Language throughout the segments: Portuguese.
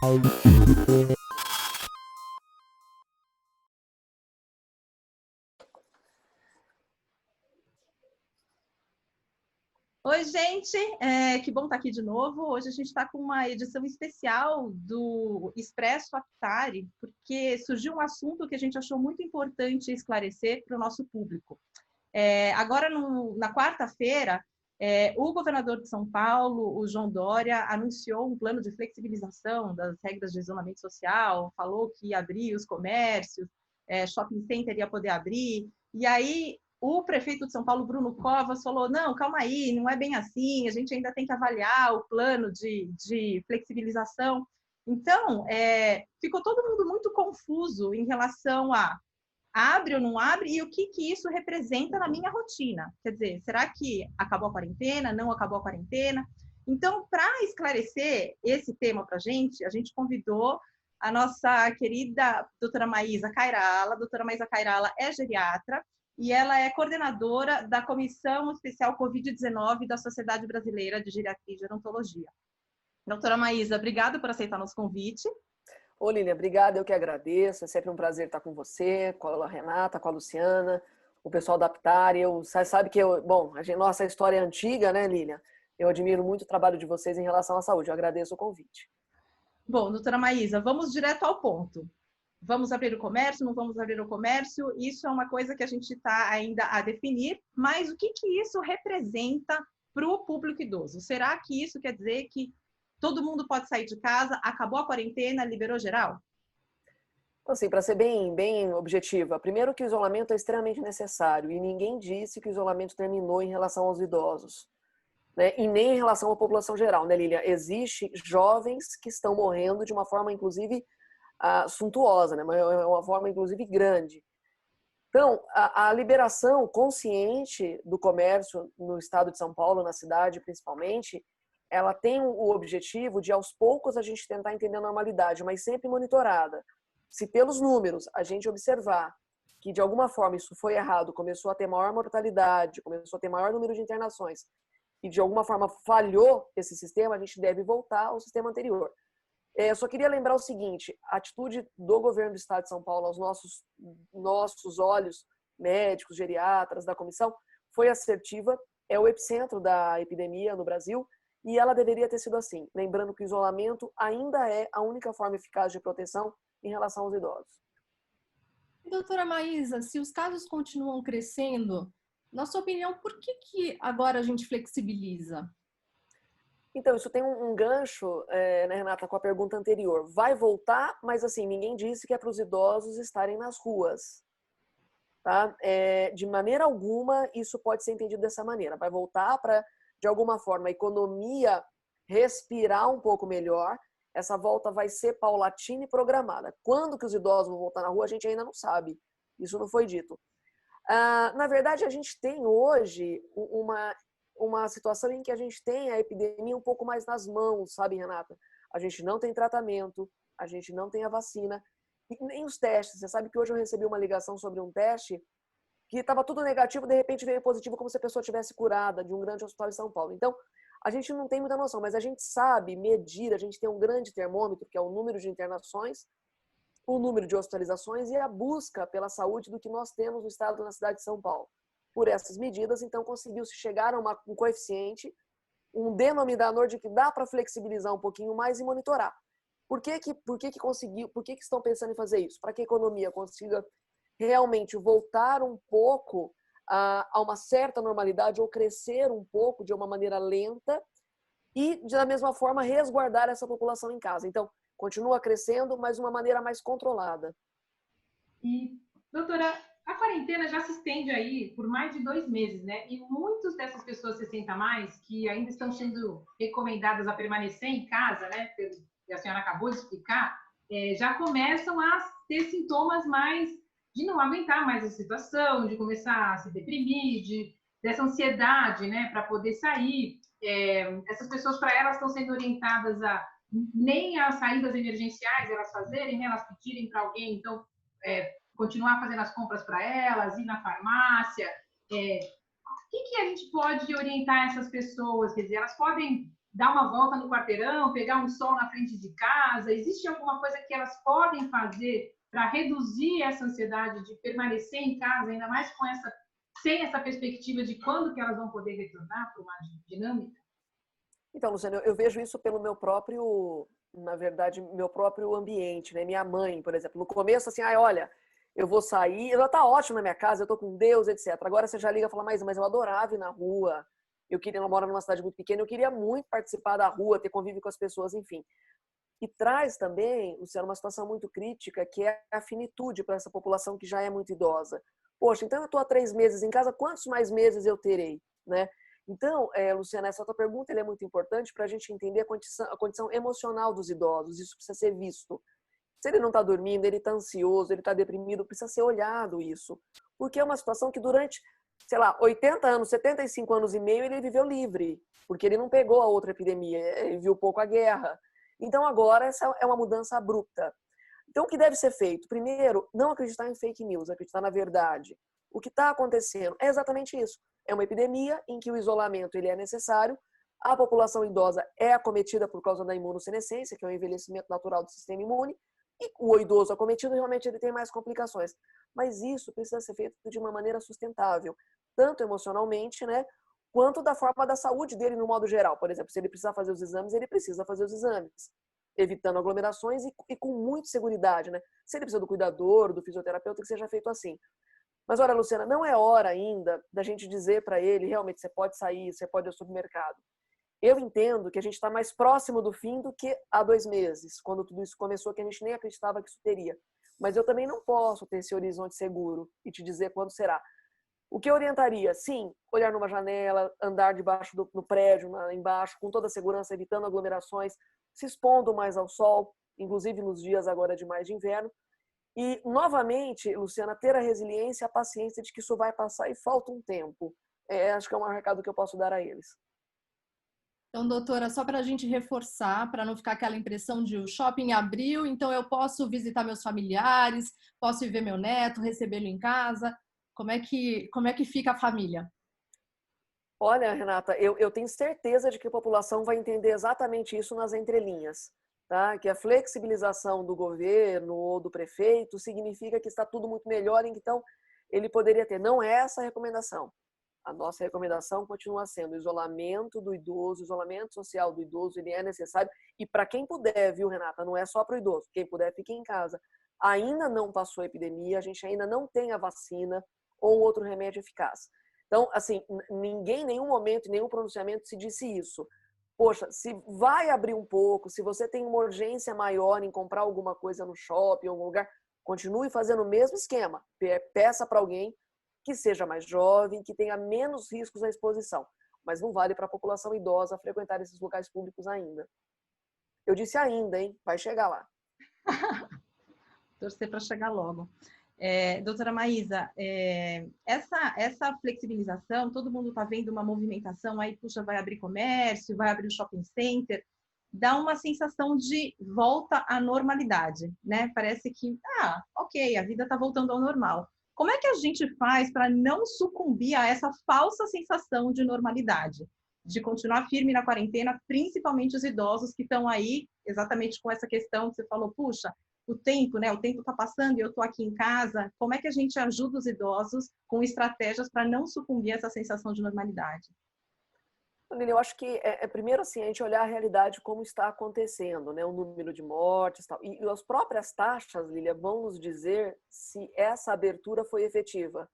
Oi, gente, que bom estar aqui de novo. Hoje a gente está com uma edição especial do Expresso Aptari, porque surgiu um assunto que a gente achou muito importante esclarecer para o nosso público. Agora, na quarta-feira, o governador de São Paulo, o João Dória, anunciou um plano de flexibilização das regras de isolamento social, falou que ia abrir os comércios, shopping center ia poder abrir, e aí o prefeito de São Paulo, Bruno Covas, falou, não, calma aí, não é bem assim, a gente ainda tem que avaliar o plano de flexibilização. Então, ficou todo mundo muito confuso em relação a abre ou não abre e o que isso representa na minha rotina. Quer dizer, será que acabou a quarentena? Não acabou a quarentena? Então, para esclarecer esse tema para a gente convidou a nossa querida doutora Maísa Cairala. A doutora Maísa Cairala é geriatra e ela é coordenadora da Comissão Especial Covid-19 da Sociedade Brasileira de Geriatria e Gerontologia. Doutora Maísa, obrigada por aceitar nosso convite. Ô, Lília, obrigada, eu que agradeço. É sempre um prazer estar com você, com a Renata, com a Luciana, o pessoal da Aptari. Sabe que nossa história é antiga, né, Lília? Eu admiro muito o trabalho de vocês em relação à saúde. Eu agradeço o convite. Bom, doutora Maísa, vamos direto ao ponto. Vamos abrir o comércio, não vamos abrir o comércio? Isso é uma coisa que a gente está ainda a definir, mas o que isso representa para o público idoso? Será que isso quer dizer que todo mundo pode sair de casa, acabou a quarentena, liberou geral? Assim, para ser bem objetiva, primeiro que o isolamento é extremamente necessário e ninguém disse que o isolamento terminou em relação aos idosos, né? E nem em relação à população geral, né, Lília? Existem jovens que estão morrendo de uma forma, inclusive, suntuosa, né? Uma forma, inclusive, grande. Então, a liberação consciente do comércio no estado de São Paulo, na cidade principalmente, ela tem o objetivo de, aos poucos, a gente tentar entender a normalidade, mas sempre monitorada. Se pelos números a gente observar que, de alguma forma, isso foi errado, começou a ter maior mortalidade, começou a ter maior número de internações, e de alguma forma falhou esse sistema, a gente deve voltar ao sistema anterior. Eu só queria lembrar o seguinte, a atitude do governo do estado de São Paulo aos nossos olhos, médicos, geriatras, da comissão, foi assertiva, é o epicentro da epidemia no Brasil, e ela deveria ter sido assim, lembrando que o isolamento ainda é a única forma eficaz de proteção em relação aos idosos. Doutora Maísa, se os casos continuam crescendo, na sua opinião, por que agora a gente flexibiliza? Então, isso tem um gancho, né, Renata, com a pergunta anterior. Vai voltar, mas assim, ninguém disse que é para os idosos estarem nas ruas. Tá? De maneira alguma, isso pode ser entendido dessa maneira. Vai voltar para, de alguma forma, a economia respirar um pouco melhor. Essa volta vai ser paulatina e programada. Quando que os idosos vão voltar na rua, a gente ainda não sabe. Isso não foi dito. Na verdade, a gente tem hoje uma situação em que a gente tem a epidemia um pouco mais nas mãos, sabe, Renata? A gente não tem tratamento, a gente não tem a vacina, e nem os testes. Você sabe que hoje eu recebi uma ligação sobre um teste que estava tudo negativo, de repente veio positivo, como se a pessoa tivesse curada de um grande hospital em São Paulo. Então, a gente não tem muita noção, mas a gente sabe medir, a gente tem um grande termômetro, que é o número de internações, o número de hospitalizações e a busca pela saúde do que nós temos no estado, na cidade de São Paulo. Por essas medidas, então, conseguiu-se chegar a um coeficiente, um denominador de que dá para flexibilizar um pouquinho mais e monitorar. Por que estão pensando em fazer isso? Para que a economia consiga realmente voltar um pouco a uma certa normalidade ou crescer um pouco de uma maneira lenta e, da mesma forma, resguardar essa população em casa. Então, continua crescendo, mas de uma maneira mais controlada. E, doutora, a quarentena já se estende aí por mais de 2 meses, né? E muitas dessas pessoas 60 a mais, que ainda estão sendo recomendadas a permanecer em casa, né? Que a senhora acabou de explicar, já começam a ter sintomas mais de não aguentar mais a situação, de começar a se deprimir, dessa ansiedade, né? Para poder sair. Essas pessoas, para elas, estão sendo orientadas a nem as saídas emergenciais elas fazerem, né? Elas pedirem para alguém, então, continuar fazendo as compras para elas, ir na farmácia. O que a gente pode orientar essas pessoas? Quer dizer, elas podem dar uma volta no quarteirão, pegar um sol na frente de casa? Existe alguma coisa que elas podem fazer para reduzir essa ansiedade de permanecer em casa, ainda mais com sem essa perspectiva de quando que elas vão poder retornar para uma dinâmica? Então, Luciana, eu vejo isso pelo meu próprio, na verdade, meu próprio ambiente, né? Minha mãe, por exemplo, no começo, assim, olha, eu vou sair, ela tá ótima na minha casa, eu tô com Deus, etc. Agora você já liga e fala, mas eu adorava ir na rua, ela mora numa cidade muito pequena, eu queria muito participar da rua, ter convívio com as pessoas, enfim. E traz também, Luciano, uma situação muito crítica, que é a finitude para essa população que já é muito idosa. Poxa, então eu estou há 3 meses em casa, quantos mais meses eu terei, né? Então, Luciana, essa tua pergunta é muito importante para a gente entender a condição emocional dos idosos. Isso precisa ser visto. Se ele não está dormindo, ele está ansioso, ele está deprimido, precisa ser olhado isso. Porque é uma situação que durante, sei lá, 80 anos, 75 anos e meio, ele viveu livre. Porque ele não pegou a outra epidemia, ele viu pouco a guerra. Então, agora, essa é uma mudança abrupta. Então, o que deve ser feito? Primeiro, não acreditar em fake news, acreditar na verdade. O que está acontecendo é exatamente isso. É uma epidemia em que o isolamento ele é necessário, a população idosa é acometida por causa da imunossenescência, que é o envelhecimento natural do sistema imune, e o idoso acometido realmente ele tem mais complicações. Mas isso precisa ser feito de uma maneira sustentável, tanto emocionalmente, né, quanto da forma da saúde dele no modo geral. Por exemplo, se ele precisar fazer os exames, ele precisa fazer os exames, evitando aglomerações e com muita seguridade, né? Se ele precisa do cuidador, do fisioterapeuta, que seja feito assim. Mas olha, Luciana, não é hora ainda da gente dizer para ele, realmente, você pode sair, você pode ir ao supermercado. Eu entendo que a gente está mais próximo do fim do que há 2 meses, quando tudo isso começou, que a gente nem acreditava que isso teria. Mas eu também não posso ter esse horizonte seguro e te dizer quando será. O que eu orientaria? Sim, olhar numa janela, andar debaixo no prédio, embaixo, com toda a segurança, evitando aglomerações, se expondo mais ao sol, inclusive nos dias agora de mais de inverno. E, novamente, Luciana, ter a resiliência e a paciência de que isso vai passar e falta um tempo. Acho que é um recado que eu posso dar a eles. Então, doutora, só para a gente reforçar, para não ficar aquela impressão de o shopping abriu, então eu posso visitar meus familiares, posso ir ver meu neto, recebê-lo em casa. Como é que fica a família? Olha, Renata, eu tenho certeza de que a população vai entender exatamente isso nas entrelinhas. Tá? Que a flexibilização do governo ou do prefeito significa que está tudo muito melhor, então ele poderia ter. Não é essa a recomendação. A nossa recomendação continua sendo o isolamento do idoso, o isolamento social do idoso, ele é necessário. E para quem puder, viu, Renata, não é só para o idoso. Quem puder, fique em casa. Ainda não passou a epidemia, a gente ainda não tem a vacina ou outro remédio eficaz. Então, assim, ninguém em nenhum momento, em nenhum pronunciamento se disse isso. Poxa, se vai abrir um pouco, se você tem uma urgência maior em comprar alguma coisa no shopping, em algum lugar, continue fazendo o mesmo esquema. Peça para alguém que seja mais jovem, que tenha menos riscos à exposição. Mas não vale para a população idosa frequentar esses locais públicos ainda. Eu disse ainda, hein? Vai chegar lá. Torcer para chegar logo. Doutora Maísa, essa flexibilização, todo mundo está vendo uma movimentação aí, puxa, vai abrir comércio, vai abrir o shopping center, dá uma sensação de volta à normalidade, né? Parece que, ok, a vida está voltando ao normal. Como é que a gente faz para não sucumbir a essa falsa sensação de normalidade? De continuar firme na quarentena, principalmente os idosos que estão aí, exatamente com essa questão que você falou, puxa, o tempo, né? O tempo está passando e eu estou aqui em casa. Como é que a gente ajuda os idosos com estratégias para não sucumbir a essa sensação de normalidade? Lili, eu acho que primeiro assim, a gente olhar a realidade como está acontecendo, né? O número de mortes e tal. E as próprias taxas, Lília, vão nos dizer se essa abertura foi efetiva,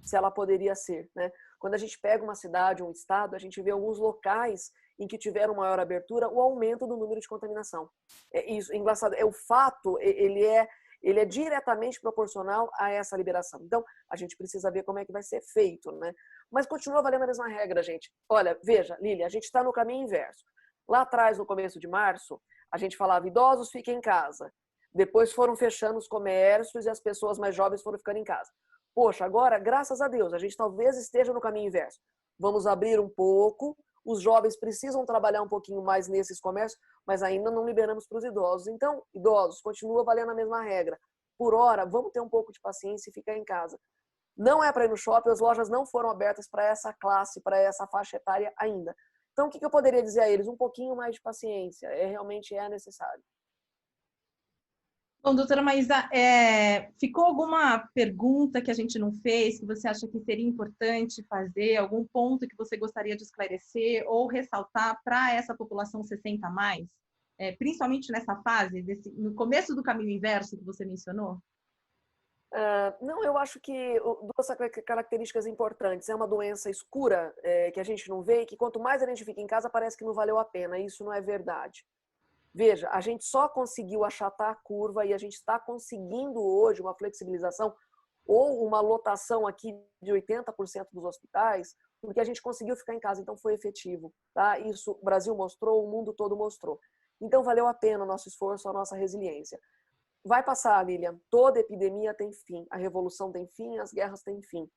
se ela poderia ser, né? Quando a gente pega uma cidade, um estado, a gente vê alguns locais em que tiveram maior abertura, o aumento do número de contaminação. Isso, engraçado, o fato, ele é diretamente proporcional a essa liberação. Então, a gente precisa ver como é que vai ser feito, né? Mas continua valendo a mesma regra, gente. Olha, veja, Lília, a gente está no caminho inverso. Lá atrás, no começo de março, a gente falava, idosos fiquem em casa. Depois foram fechando os comércios e as pessoas mais jovens foram ficando em casa. Poxa, agora, graças a Deus, a gente talvez esteja no caminho inverso. Vamos abrir um pouco, os jovens precisam trabalhar um pouquinho mais nesses comércios, mas ainda não liberamos para os idosos. Então, idosos, continua valendo a mesma regra. Por hora, vamos ter um pouco de paciência e ficar em casa. Não é para ir no shopping, as lojas não foram abertas para essa classe, para essa faixa etária ainda. Então, o que eu poderia dizer a eles? Um pouquinho mais de paciência, realmente é necessário. Bom, doutora Maísa, ficou alguma pergunta que a gente não fez, que você acha que seria importante fazer, algum ponto que você gostaria de esclarecer ou ressaltar para essa população 60 a mais? Principalmente nessa fase, no começo do caminho inverso que você mencionou? Não, eu acho que duas características importantes. É uma doença escura, que a gente não vê, e que quanto mais a gente fica em casa, parece que não valeu a pena. Isso não é verdade. Veja, a gente só conseguiu achatar a curva e a gente está conseguindo hoje uma flexibilização ou uma lotação aqui de 80% dos hospitais, porque a gente conseguiu ficar em casa, então foi efetivo. Tá? Isso o Brasil mostrou, o mundo todo mostrou. Então valeu a pena o nosso esforço, a nossa resiliência. Vai passar, Lilian. Toda epidemia tem fim. A revolução tem fim, as guerras têm fim.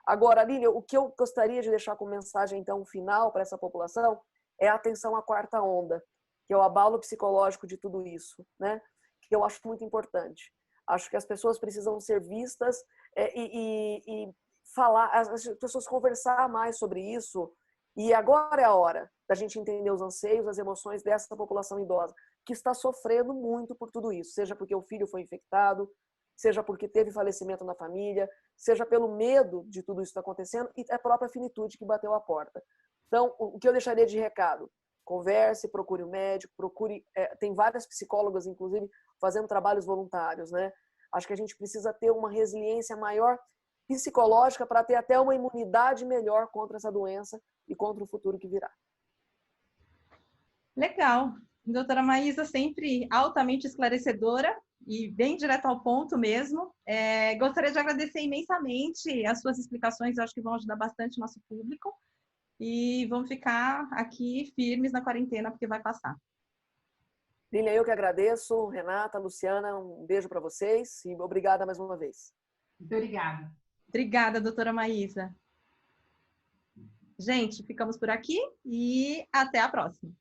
Agora, Lilian, o que eu gostaria de deixar como mensagem, então, final para essa população é a atenção à quarta onda, que é o abalo psicológico de tudo isso, né? Que eu acho muito importante. Acho que as pessoas precisam ser vistas e falar, as pessoas conversar mais sobre isso. E agora é a hora da gente entender os anseios, as emoções dessa população idosa, que está sofrendo muito por tudo isso, seja porque o filho foi infectado, seja porque teve falecimento na família, seja pelo medo de tudo isso que está acontecendo e a própria finitude que bateu a porta. Então, o que eu deixaria de recado? Converse, procure um médico, tem várias psicólogas, inclusive, fazendo trabalhos voluntários, né? Acho que a gente precisa ter uma resiliência maior psicológica para ter até uma imunidade melhor contra essa doença e contra o futuro que virá. Legal. Doutora Maísa, sempre altamente esclarecedora e bem direto ao ponto mesmo. Gostaria de agradecer imensamente as suas explicações, eu acho que vão ajudar bastante o nosso público. E vamos ficar aqui firmes na quarentena, porque vai passar. Lilian, eu que agradeço. Renata, Luciana, um beijo para vocês e obrigada mais uma vez. Muito obrigada. Obrigada, doutora Maísa. Gente, ficamos por aqui e até a próxima.